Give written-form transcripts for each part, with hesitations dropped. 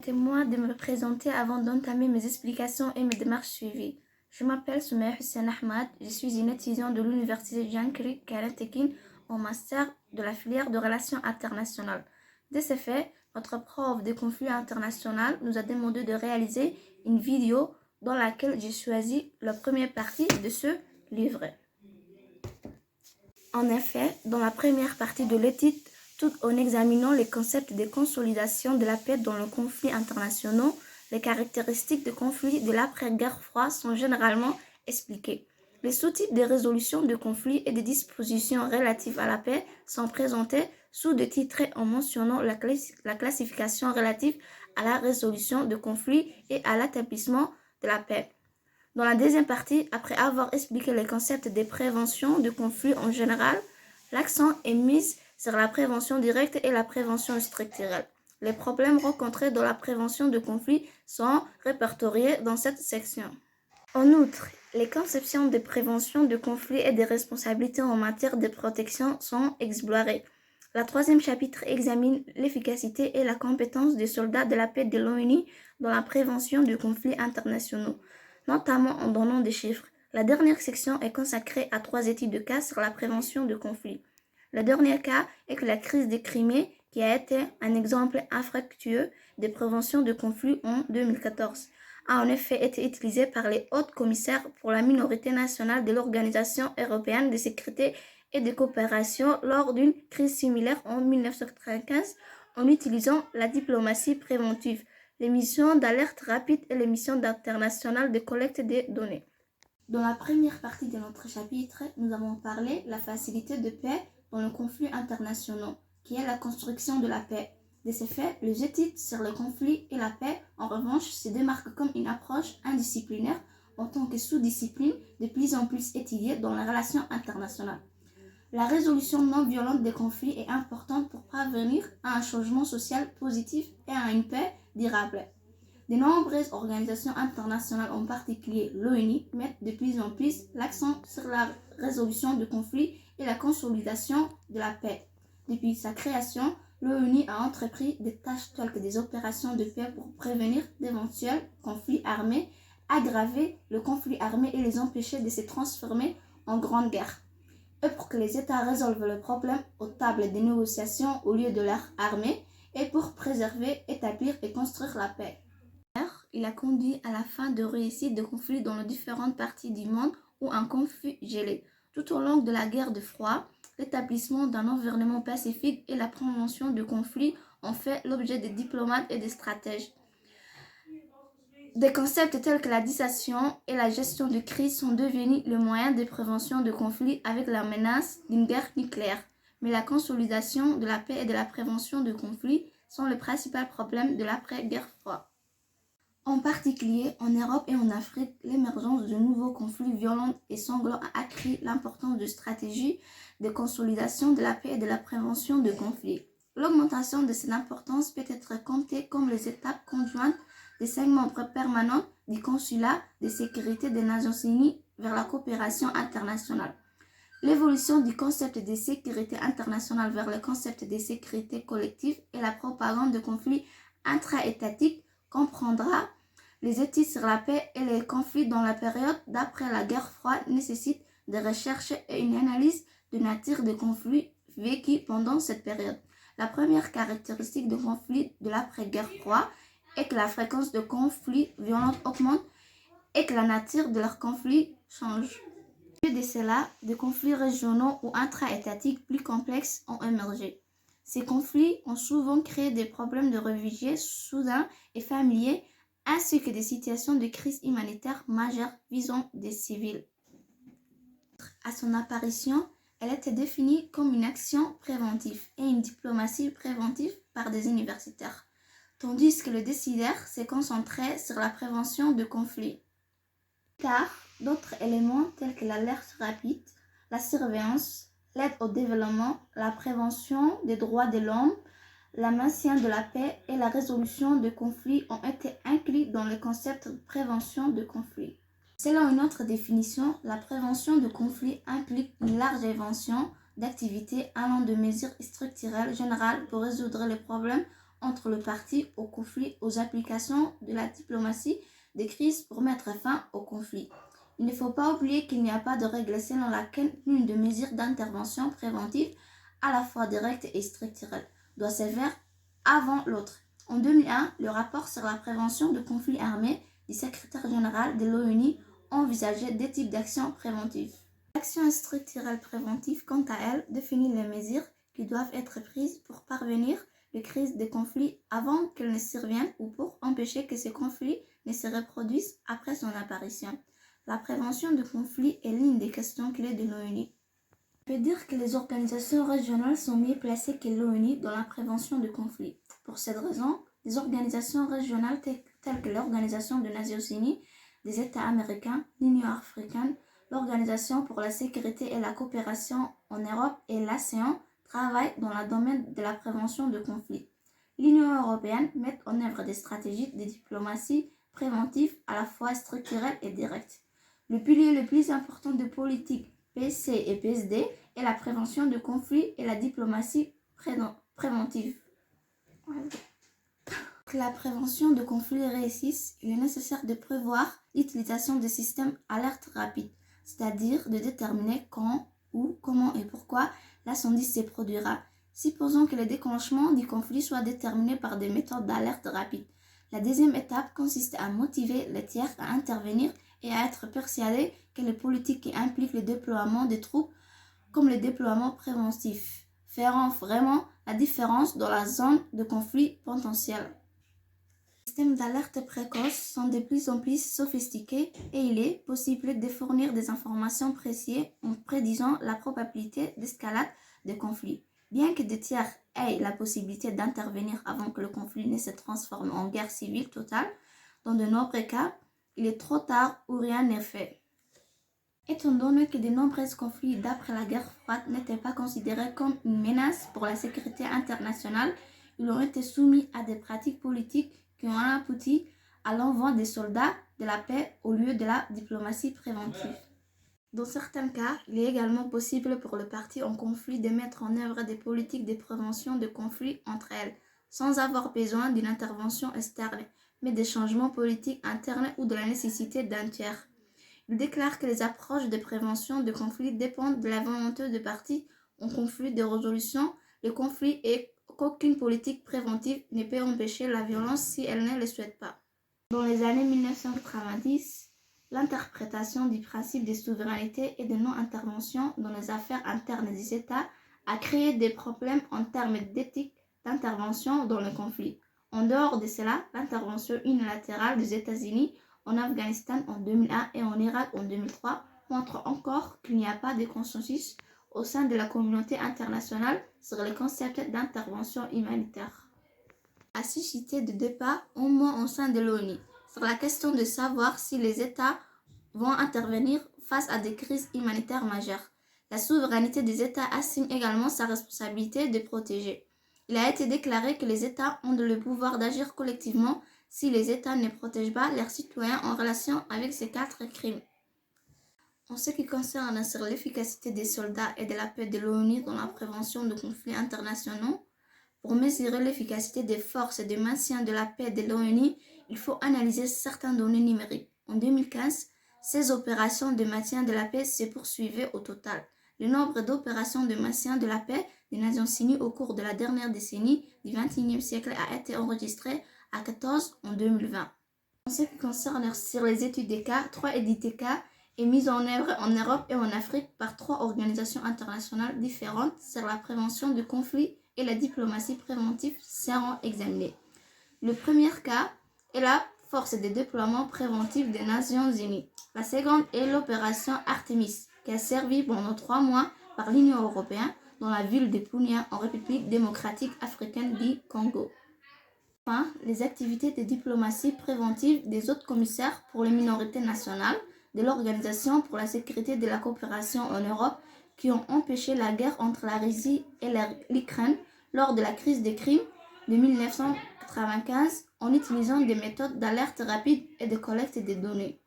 Permettez-moi de me présenter avant d'entamer mes explications et mes démarches suivies. Je m'appelle Soumaïa Hussein Ahmad, je suis une étudiante de l'université Jean Cri Tekin au master de la filière de relations internationales. De ce fait, notre prof de conflits internationaux nous a demandé de réaliser une vidéo dans laquelle j'ai choisi la première partie de ce livre. En effet, dans la première partie de l'étude, tout en examinant les concepts de consolidation de la paix dans les conflits internationaux, les caractéristiques de conflits de l'après-guerre froide sont généralement expliquées. Les sous-types de résolution de conflits et des dispositions relatives à la paix sont présentés sous des titres en mentionnant la classification relative à la résolution de conflits et à l'établissement de la paix. Dans la deuxième partie, après avoir expliqué les concepts de prévention de conflits en général, l'accent est mis sur la prévention directe et la prévention structurelle. Les problèmes rencontrés dans la prévention de conflits sont répertoriés dans cette section. En outre, les conceptions de prévention de conflits et des responsabilités en matière de protection sont explorées. Le troisième chapitre examine l'efficacité et la compétence des soldats de la paix de l'ONU dans la prévention de conflits internationaux, notamment en donnant des chiffres. La dernière section est consacrée à 3 études de cas sur la prévention de conflits. Le dernier cas est que la crise de Crimée, qui a été un exemple infructueux de prévention de conflits en 2014, a en effet été utilisée par les hautes commissaires pour la minorité nationale de l'Organisation européenne de sécurité et de coopération lors d'une crise similaire en 1995 en utilisant la diplomatie préventive, les missions d'alerte rapide et les missions internationales de collecte des données. Dans la première partie de notre chapitre, nous avons parlé de la facilité de paix dans les conflits internationaux, qui est la construction de la paix. De ce fait, les études sur le conflit et la paix, en revanche, se démarquent comme une approche indisciplinaire en tant que sous-discipline de plus en plus étudiée dans les relations internationales. La résolution non violente des conflits est importante pour parvenir à un changement social positif et à une paix durable. De nombreuses organisations internationales, en particulier l'ONU, mettent de plus en plus l'accent sur la résolution de conflits et la consolidation de la paix. Depuis sa création, l'ONU a entrepris des tâches telles que des opérations de paix pour prévenir d'éventuels conflits armés, aggraver le conflit armé et les empêcher de se transformer en grande guerre, et pour que les États résolvent le problème aux tables de négociation au lieu de leur armée, et pour préserver, établir et construire la paix. Il a conduit à la fin de réussite de conflits dans les différentes parties du monde où un conflit gelé. Tout au long de la guerre de froid, l'établissement d'un environnement pacifique et la prévention de conflits ont fait l'objet des diplomates et des stratèges. Des concepts tels que la dissuasion et la gestion de crise sont devenus le moyen de prévention de conflits avec la menace d'une guerre nucléaire. Mais la consolidation de la paix et de la prévention de conflits sont le principal problème de l'après-guerre froide. En particulier, en Europe et en Afrique, l'émergence de nouveaux conflits violents et sanglants a accru l'importance de stratégies de consolidation de la paix et de la prévention de conflits. L'augmentation de cette importance peut être comptée comme les étapes conjointes des 5 membres permanents du Consulat de sécurité des Nations Unies vers la coopération internationale. L'évolution du concept de sécurité internationale vers le concept de sécurité collective et la propagande de conflits intra-étatiques comprendra les études sur la paix et les conflits dans la période d'après la guerre froide nécessitent des recherches et une analyse de nature des conflits vécus pendant cette période. La première caractéristique de conflits de l'après-guerre froide est que la fréquence de conflits violents augmente et que la nature de leurs conflits change. Au lieu de cela, des conflits régionaux ou intra-étatiques plus complexes ont émergé. Ces conflits ont souvent créé des problèmes de réfugiés soudains et familiers, ainsi que des situations de crise humanitaire majeures visant des civils. À son apparition, elle était définie comme une action préventive et une diplomatie préventive par des universitaires, tandis que le décideur s'est concentré sur la prévention de conflits. Car d'autres éléments tels que l'alerte rapide, la surveillance, l'aide au développement, la prévention des droits de l'homme, le maintien de la paix et la résolution de conflits ont été inclus dans le concept de prévention de conflits. Selon une autre définition, la prévention de conflits implique une large invention d'activités allant de mesures structurelles générales pour résoudre les problèmes entre le parti au conflit aux applications de la diplomatie des crises pour mettre fin au conflit. Il ne faut pas oublier qu'il n'y a pas de règle selon laquelle l'une des mesures d'intervention préventive, à la fois directe et structurelle, doit se faire avant l'autre. En 2001, le rapport sur la prévention de conflits armés du secrétaire général de l'ONU envisageait deux types d'actions préventives. L'action structurelle préventive, quant à elle, définit les mesures qui doivent être prises pour parvenir les crises de conflits avant qu'elles ne surviennent ou pour empêcher que ces conflits ne se reproduisent après son apparition. La prévention de conflits est l'une des questions clés de l'ONU. On peut dire que les organisations régionales sont mieux placées que l'ONU dans la prévention de conflits. Pour cette raison, les organisations régionales telles que l'Organisation des Nations Unies, des États américains, l'Union africaine, l'Organisation pour la sécurité et la coopération en Europe et l'ASEAN travaillent dans le domaine de la prévention de conflits. L'Union européenne met en œuvre des stratégies de diplomatie préventive à la fois structurelles et directes. Le pilier le plus important de politique PC et PSD est la prévention de conflits et la diplomatie préventive. Pour que la prévention de conflits réussisse, il est nécessaire de prévoir l'utilisation de systèmes alerte rapide, c'est-à-dire de déterminer quand, où, comment et pourquoi l'incendie se produira. Supposons que le déclenchement du conflit soit déterminé par des méthodes d'alerte rapide. La deuxième étape consiste à motiver les tiers à intervenir et à être persuadés que les politiques qui impliquent le déploiement des troupes, comme le déploiement préventif, feront vraiment la différence dans la zone de conflit potentiel. Les systèmes d'alerte précoce sont de plus en plus sophistiqués et il est possible de fournir des informations précises en prédisant la probabilité d'escalade des conflits. Bien que des tiers aient la possibilité d'intervenir avant que le conflit ne se transforme en guerre civile totale, dans de nombreux cas, il est trop tard ou rien n'est fait. Étant donné que de nombreux conflits d'après la guerre froide n'étaient pas considérés comme une menace pour la sécurité internationale, ils ont été soumis à des pratiques politiques qui ont abouti à l'envoi des soldats de la paix au lieu de la diplomatie préventive. Dans certains cas, il est également possible pour le parti en conflit de mettre en œuvre des politiques de prévention de conflits entre elles, sans avoir besoin d'une intervention externe, mais des changements politiques internes ou de la nécessité d'un tiers. Il déclare que les approches de prévention de conflits dépendent de la volonté des parties en conflit de résolution des conflits et qu'aucune politique préventive ne peut empêcher la violence si elle ne le souhaite pas. Dans les années 1990, l'interprétation du principe de souveraineté et de non-intervention dans les affaires internes des États a créé des problèmes en termes d'éthique d'intervention dans le conflit. En dehors de cela, l'intervention unilatérale des États-Unis en Afghanistan en 2001 et en Irak en 2003 montre encore qu'il n'y a pas de consensus au sein de la communauté internationale sur le concept d'intervention humanitaire. A suscité de débats au moins au sein de l'ONU sur la question de savoir si les États vont intervenir face à des crises humanitaires majeures. La souveraineté des États assume également sa responsabilité de protéger. Il a été déclaré que les États ont le pouvoir d'agir collectivement si les États ne protègent pas leurs citoyens en relation avec ces 4 crimes. En ce qui concerne sur l'efficacité des soldats et de la paix de l'ONU dans la prévention de conflits internationaux, pour mesurer l'efficacité des forces de maintien de la paix de l'ONU, il faut analyser certaines données numériques. En 2015, 16 opérations de maintien de la paix se poursuivaient au total. Le nombre d'opérations de maintien de la paix des Nations Unies au cours de la dernière décennie du XXIe siècle a été enregistré à 14 en 2020. En ce qui concerne sur les études des cas, 3 études des cas est mise en œuvre en Europe et en Afrique par 3 organisations internationales différentes sur la prévention de conflits et la diplomatie préventive seront examinées. Le premier cas est la force de déploiement préventif des Nations Unies. La seconde est l'opération Artemis, qui a servi pendant 3 mois par l'Union européenne dans la ville de Punia en République démocratique africaine du Congo. Enfin, les activités de diplomatie préventive des autres commissaires pour les minorités nationales de l'Organisation pour la sécurité et la coopération en Europe qui ont empêché la guerre entre la Russie et l'Ukraine lors de la crise des Crimes de 1995 en utilisant des méthodes d'alerte rapide et de collecte des données.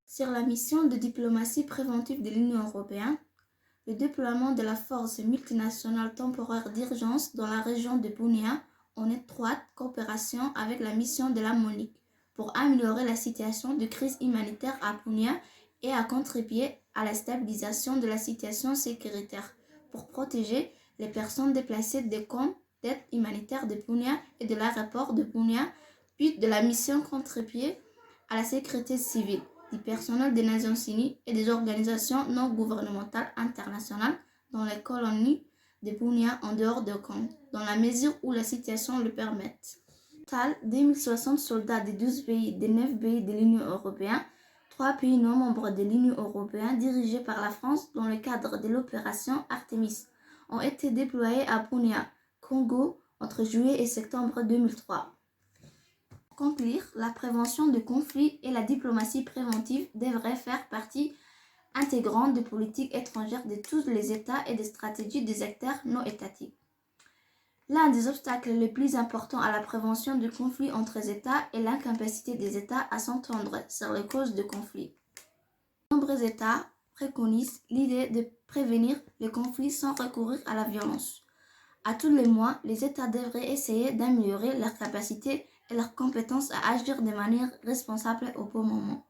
Sur la mission de diplomatie préventive de l'Union européenne, le déploiement de la force multinationale temporaire d'urgence dans la région de Bunia en étroite coopération avec la mission de la MONUC pour améliorer la situation de crise humanitaire à Bunia et à contribuer à la stabilisation de la situation sécuritaire pour protéger les personnes déplacées des camps d'aide humanitaire de Bunia et de l'aéroport de Bunia, puis de la mission contribuer à la sécurité civile, du personnel des Nations Unies et des organisations non gouvernementales internationales dans les colonies de Bunia en dehors de camps, dans la mesure où la situation le permet. Total, 2060 soldats de 12 pays, de 9 pays de l'Union européenne, 3 pays non membres de l'Union européenne dirigés par la France dans le cadre de l'opération Artemis ont été déployés à Bunia, Congo, entre juillet et septembre 2003. Pour conclure, la prévention de conflits et la diplomatie préventive devraient faire partie intégrante des politiques étrangères de tous les États et des stratégies des acteurs non étatiques. L'un des obstacles les plus importants à la prévention du conflit entre les États est l'incapacité des États à s'entendre sur les causes de conflits. De nombreux États préconisent l'idée de prévenir les conflits sans recourir à la violence. À tous les mois, les États devraient essayer d'améliorer leur capacité et leur compétence à agir de manière responsable au bon moment.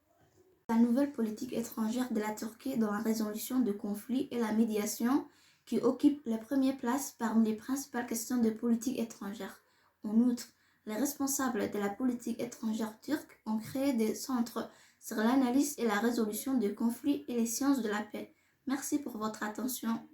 La nouvelle politique étrangère de la Turquie dans la résolution de conflits et la médiation qui occupe la première place parmi les principales questions de politique étrangère. En outre, les responsables de la politique étrangère turque ont créé des centres sur l'analyse et la résolution de conflits et les sciences de la paix. Merci pour votre attention.